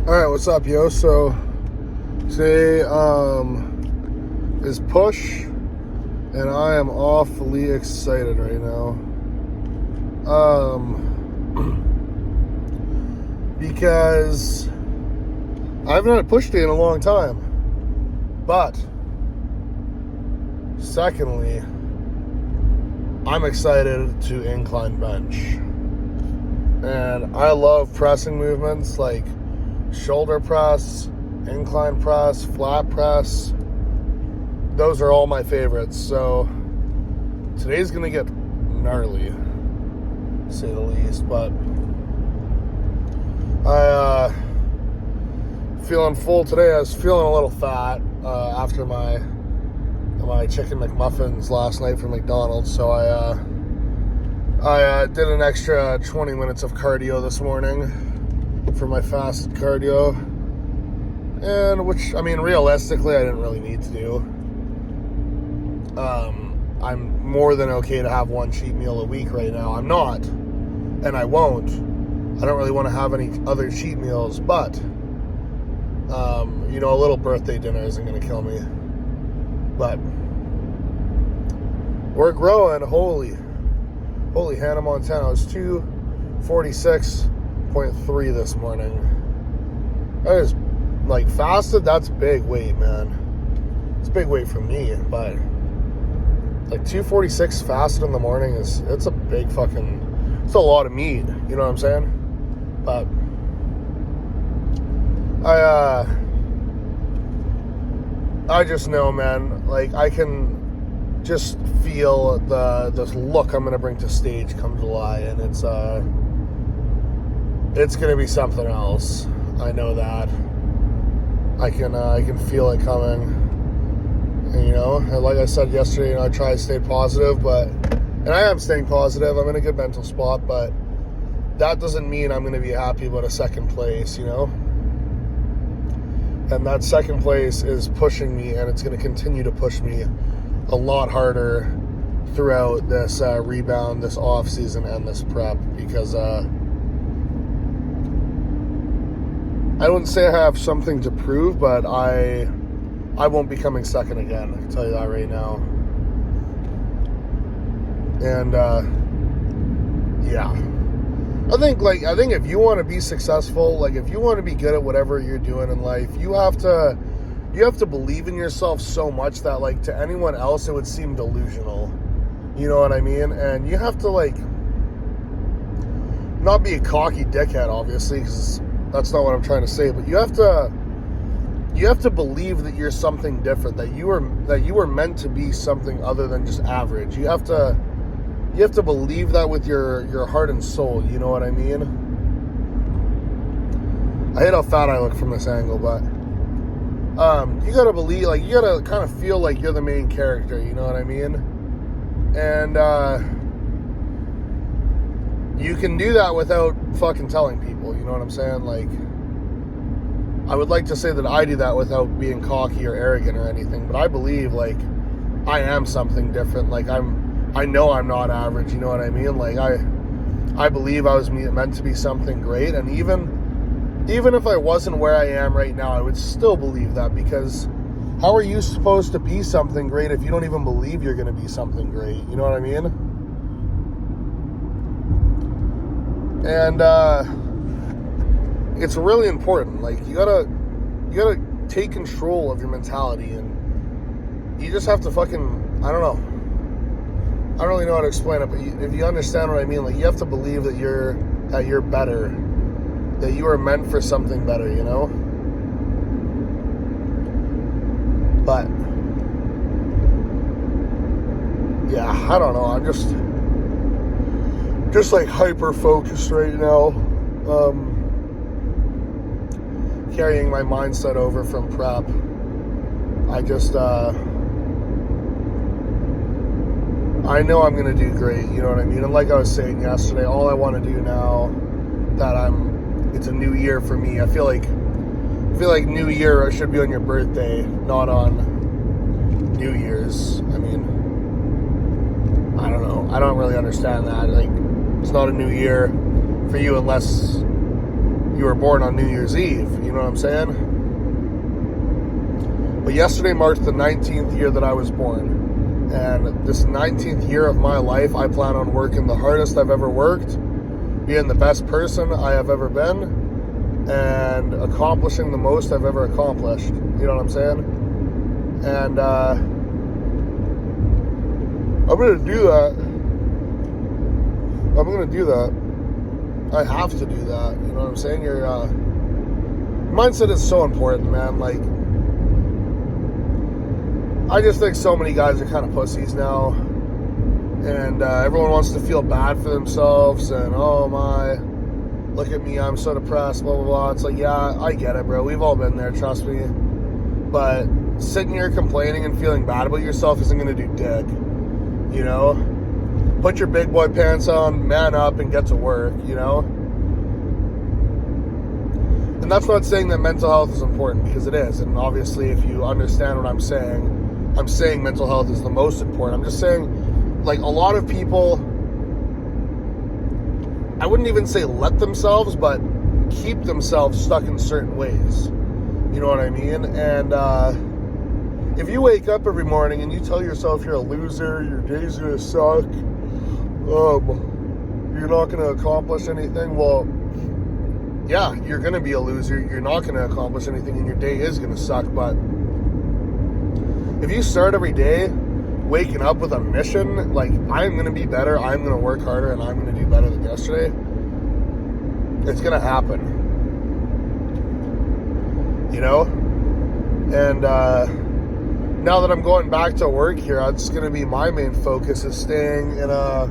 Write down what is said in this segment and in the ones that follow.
Alright, what's up, yo? So today is push, and I am awfully excited right now. Because I haven't had a push day in a long time. But secondly, I'm excited to incline bench. And I love pressing movements like shoulder press, incline press, flat press. Those are all my favorites. So today's gonna get gnarly, to say the least. But I feeling full today. I was feeling a little fat after my chicken McMuffins last night from McDonald's. So I did an extra 20 minutes of cardio this morning for my fasted cardio, and which, I mean, realistically I didn't really need to do. I'm more than okay to have one cheat meal a week right now. I'm not, and I won't. I don't really want to have any other cheat meals, but a little birthday dinner isn't going to kill me. But we're growing. Holy Hannah Montana. I was 246.3 this morning. That is, fasted. That's big weight, man. It's big weight for me, but 246 fasted in the morning it's a big fucking, it's a lot of meat, you know what I'm saying? But I just know, man, I can just feel this look I'm gonna bring to stage come July, and it's gonna be something else. I know that. I can feel it coming. And like I said yesterday, I try to stay positive, and I am staying positive. I'm in a good mental spot, but that doesn't mean I'm gonna be happy about a second place, And that second place is pushing me, and it's gonna continue to push me a lot harder throughout this rebound, this off season, and this prep, because I wouldn't say I have something to prove, but I won't be coming second again. I can tell you that right now. And yeah, I think if you want to be successful, if you want to be good at whatever you're doing in life, you have to believe in yourself so much that to anyone else it would seem delusional. You know what I mean? And you have to not be a cocky dickhead, obviously, because that's not what I'm trying to say, but you have to believe that you're something different, that you were meant to be something other than just average. You have to believe that with your heart and soul, you know what I mean? I hate how fat I look from this angle, but you gotta believe, you gotta kind of feel like you're the main character, you know what I mean? And you can do that without fucking telling people, you know what I'm saying? I would like to say that I do that without being cocky or arrogant or anything, but I believe I am something different. I know I'm not average, you know what I mean? I believe I was meant to be something great, and even if I wasn't where I am right now, I would still believe that, because how are you supposed to be something great if you don't even believe you're going to be something great? You know what I mean? And it's really important. You gotta take control of your mentality, and you just have to fucking, I don't know. I don't really know how to explain it, but if you understand what I mean, you have to believe that you're better, that you are meant for something better, But yeah, I don't know. I'm just hyper focused right now. Carrying my mindset over from prep. I know I'm going to do great, you know what I mean? And like I was saying yesterday, all I want to do now that it's a new year for me, I feel like New Year should be on your birthday, not on New Year's. I mean, I don't know. I don't really understand that. It's not a new year for you unless you were born on New Year's Eve. You know what I'm saying? But yesterday marked the 19th year that I was born. And this 19th year of my life, I plan on working the hardest I've ever worked, being the best person I have ever been, and accomplishing the most I've ever accomplished. You know what I'm saying? And I'm going to do that. I'm going to do that. I have to do that. You know what I'm saying? Your mindset is so important, man. Like, I just think so many guys are kind of pussies now, and everyone wants to feel bad for themselves, and oh my, look at me, I'm so depressed, blah, blah, blah. It's like, yeah, I get it, bro. We've all been there, trust me. But sitting here complaining and feeling bad about yourself isn't going to do dick, you know? Put your big boy pants on, man up, and get to work, you know? And that's not saying that mental health is important, because it is. And obviously, if you understand what I'm saying mental health is the most important. I'm just saying, like, a lot of people, I wouldn't even say let themselves, but keep themselves stuck in certain ways. You know what I mean? And if you wake up every morning and you tell yourself you're a loser, your day's gonna suck, you're not gonna accomplish anything, well, yeah, you're gonna be a loser, you're not gonna accomplish anything, and your day is gonna suck. But if you start every day waking up with a mission, like, I'm gonna be better, I'm gonna work harder, and I'm gonna do better than yesterday, it's gonna happen, you know? And now that I'm going back to work here, it's gonna be my main focus is staying in a,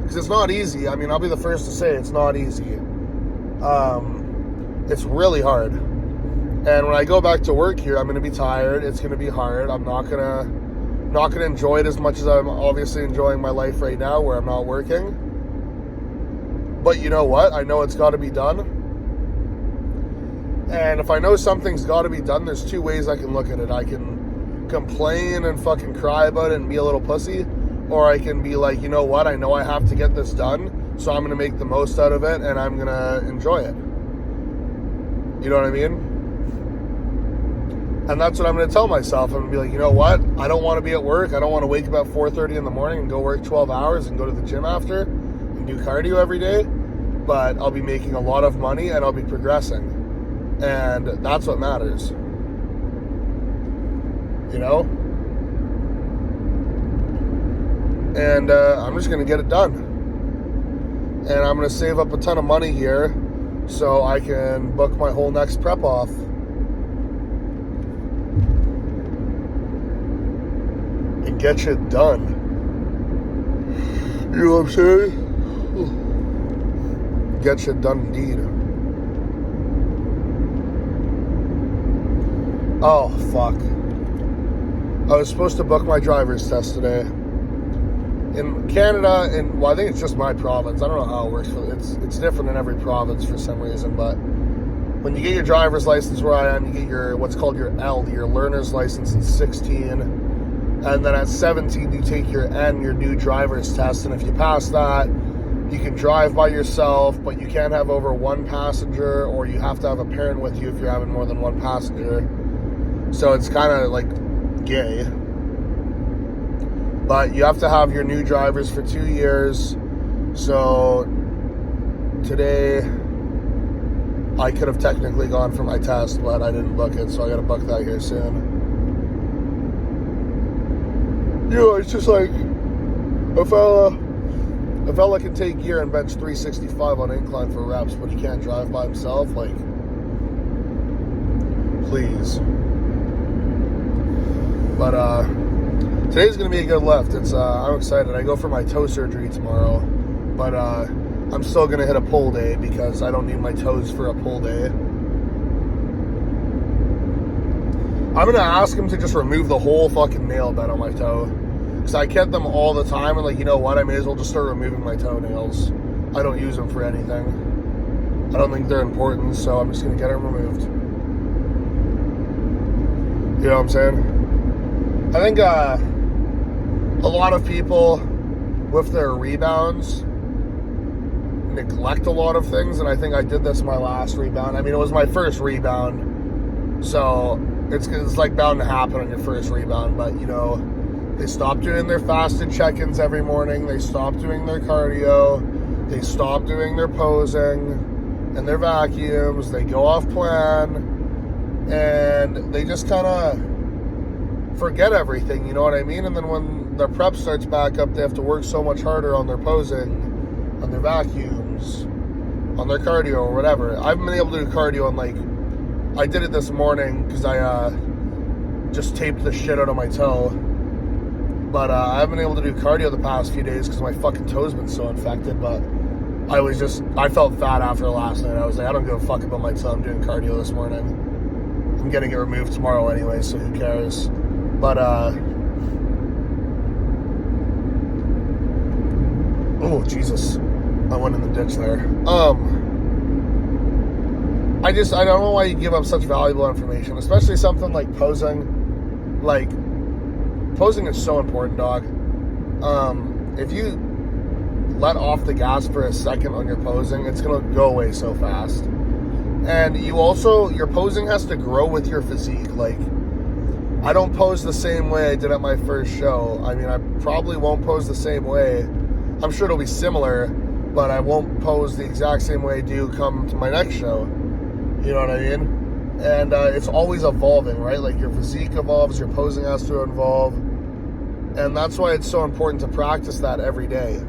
because it's not easy. I mean, I'll be the first to say it's not easy. It's really hard. And when I go back to work here, I'm going to be tired. It's going to be hard. I'm not going to enjoy it as much as I'm obviously enjoying my life right now where I'm not working. But you know what? I know it's got to be done. And if I know something's got to be done, there's two ways I can look at it. I can complain and fucking cry about it and be a little pussy. Or I can be like, you know what? I know I have to get this done. So I'm going to make the most out of it and I'm going to enjoy it. You know what I mean? And that's what I'm going to tell myself. I'm going to be like, you know what? I don't want to be at work. I don't want to wake up at 4:30 in the morning and go work 12 hours and go to the gym after and do cardio every day. But I'll be making a lot of money and I'll be progressing. And that's what matters. You know? And I'm just going to get it done. And I'm going to save up a ton of money here so I can book my whole next prep off. And get shit done. You know what I'm saying? Get shit done indeed. Oh, fuck. I was supposed to book my driver's test today. In Canada, and well, I think it's just my province. I don't know how it works. It's different in every province for some reason. But when you get your driver's license, where I am, you get your what's called your L, your learner's license at 16, and then at 17 you take your N, your new driver's test. And if you pass that, you can drive by yourself, but you can't have over one passenger, or you have to have a parent with you if you're having more than one passenger. So it's kind of like gay. But you have to have your new drivers for 2 years. So today I could have technically gone for my test, but I didn't book it, so I gotta book that here soon. You know, it's just like a fella can take gear and bench 365 on incline for reps, but he can't drive by himself. Like, please. But today's gonna be a good lift. I'm excited. I go for my toe surgery tomorrow, but I'm still gonna hit a pull day because I don't need my toes for a pull day. I'm gonna ask him to just remove the whole fucking nail bed on my toe, because I kept them all the time, and like, you know what? I may as well just start removing my toenails. I don't use them for anything. I don't think they're important, so I'm just gonna get them removed. You know what I'm saying? I think a lot of people with their rebounds neglect a lot of things, and I think I did this my last rebound. I mean, it was my first rebound, so it's like bound to happen on your first rebound, but, you know, they stopped doing their fasted check-ins every morning, they stopped doing their cardio, they stopped doing their posing and their vacuums, they go off plan, and they just kind of forget everything, you know what I mean? And then when their prep starts back up, they have to work so much harder on their posing, on their vacuums, on their cardio or whatever. I haven't been able to do cardio, and like, I did it this morning because I just taped the shit out of my toe. But I haven't been able to do cardio the past few days because my fucking toe's been so infected. But I felt fat after last night. I was like, I don't give a fuck about my toe. I'm doing cardio this morning. I'm getting it removed tomorrow anyway, so who cares? But, oh, Jesus. I went in the ditch there. I don't know why you give up such valuable information, especially something like posing. Like, posing is so important, dog. If you let off the gas for a second on your posing, it's going to go away so fast. And your posing has to grow with your physique. Like, I don't pose the same way I did at my first show. I mean, I probably won't pose the same way. I'm sure it'll be similar, but I won't pose the exact same way I do come to my next show. You know what I mean? And it's always evolving, right? Like, your physique evolves, your posing has to evolve. And that's why it's so important to practice that every day.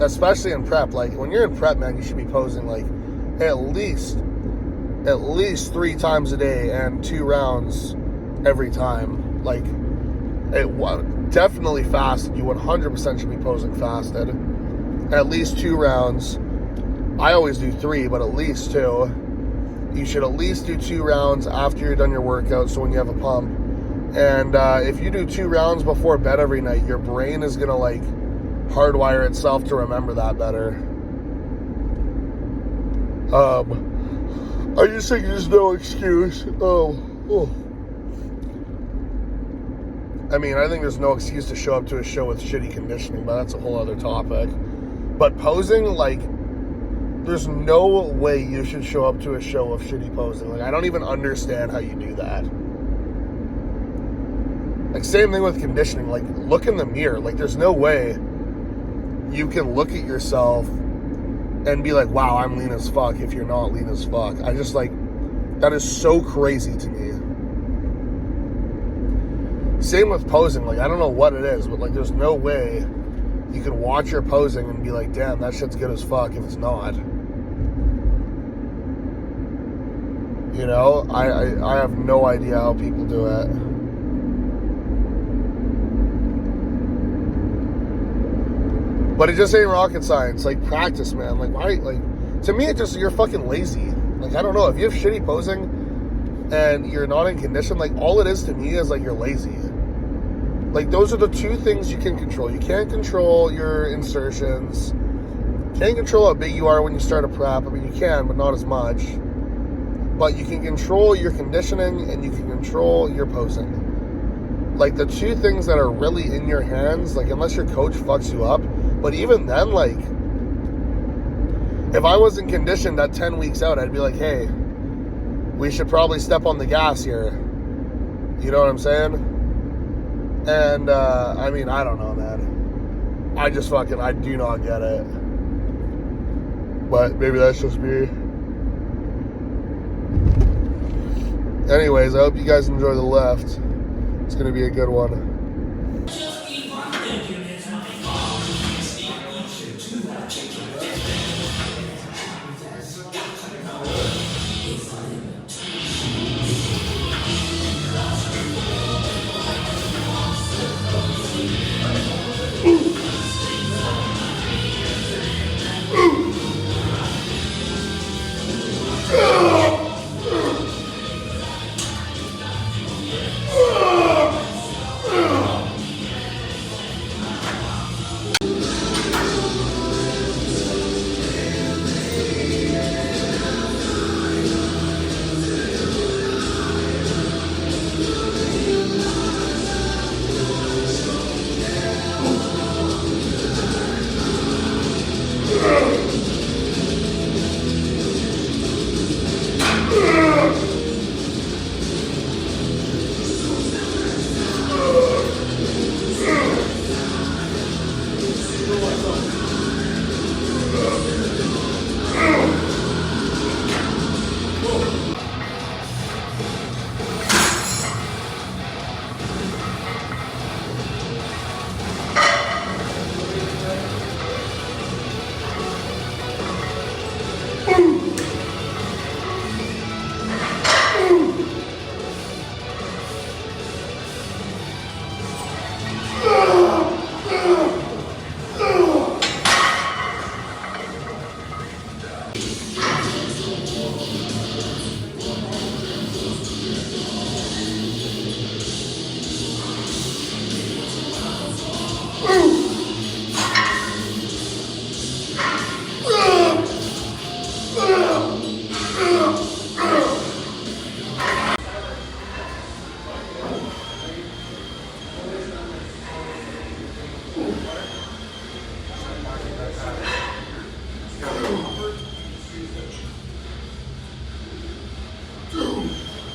Especially in prep. Like, when you're in prep, man, you should be posing, like, at least 3 times a day and 2 rounds every time. Like, definitely fasted. You 100% should be posing fasted. At least 2 rounds. I always do 3, but at least 2. You should at least do 2 rounds after you're done your workout, so when you have a pump. And if you do 2 rounds before bed every night, your brain is going to, like, hardwire itself to remember that better. I just think there's no excuse. I mean, I think there's no excuse to show up to a show with shitty conditioning, but that's a whole other topic. But posing, like, there's no way you should show up to a show of shitty posing. Like, I don't even understand how you do that. Like, same thing with conditioning. Like, look in the mirror. Like, there's no way you can look at yourself and be like, wow, I'm lean as fuck, if you're not lean as fuck. I just, like, that is so crazy to me. Same with posing. Like, I don't know what it is, but, like, there's no way you can watch your posing and be like, damn, that shit's good as fuck if it's not. You know, I have no idea how people do it. But it just ain't rocket science. Like, practice, man. Like, why? Like, to me, it just, you're fucking lazy. Like, I don't know. If you have shitty posing and you're not in condition, like, all it is to me is, like, you're lazy. Like, those are the 2 things you can control. You can't control your insertions. You can't control how big you are when you start a prep. I mean, you can, but not as much. But you can control your conditioning and you can control your posing. Like, the 2 things that are really in your hands, like, unless your coach fucks you up. But even then, like, if I wasn't conditioned at 10 weeks out, I'd be like, hey, we should probably step on the gas here. You know what I'm saying? And, I mean, I don't know, man. I do not get it. But maybe that's just me. Anyways, I hope you guys enjoy the lift. It's going to be a good one.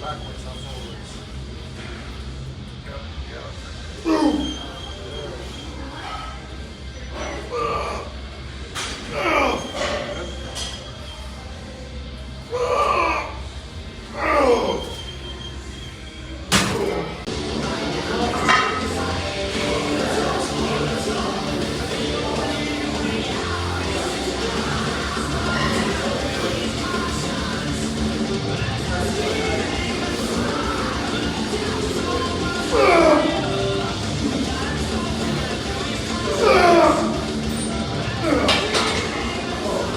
backwards.